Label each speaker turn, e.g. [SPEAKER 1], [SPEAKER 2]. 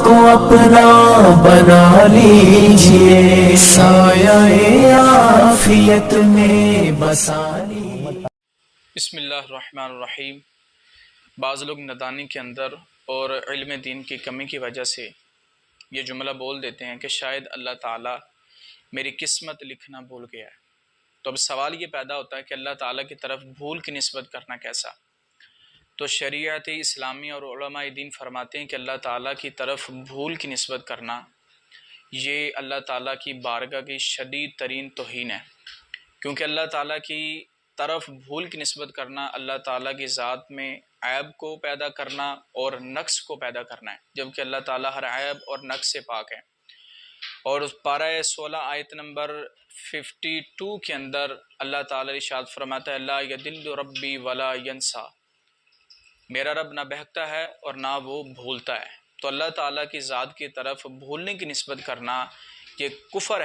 [SPEAKER 1] کو اپنا بنا لیجئے، سایہ عافیت میں بسا لیجئے۔
[SPEAKER 2] بسم اللہ الرحمن الرحیم۔ بعض لوگ نادانی کے اندر اور علم دین کی کمی کی وجہ سے یہ جملہ بول دیتے ہیں کہ شاید اللہ تعالیٰ میری قسمت لکھنا بھول گیا ہے۔ تو اب سوال یہ پیدا ہوتا ہے کہ اللہ تعالیٰ کی طرف بھول کی نسبت کرنا کیسا؟ تو شریعت اسلامی اور علماء دین فرماتے ہیں کہ اللہ تعالیٰ کی طرف بھول کی نسبت کرنا یہ اللہ تعالیٰ کی بارگاہ کی شدید ترین توہین ہے، کیونکہ اللہ تعالیٰ کی طرف بھول کی نسبت کرنا اللہ تعالیٰ کی ذات میں عیب کو پیدا کرنا اور نقص کو پیدا کرنا ہے، جبکہ اللہ تعالیٰ ہر عیب اور نقص سے پاک ہے۔ اور پارہ 16 آیت نمبر 52 کے اندر اللہ تعالیٰ ارشاد فرماتا ہے لا یضل ربی ولا ینسا، میرا رب نہ بہکتا ہے اور نہ وہ بھولتا ہے۔ تو اللہ تعالیٰ کی ذات کی طرف بھولنے کی نسبت کرنا یہ کفر ہے۔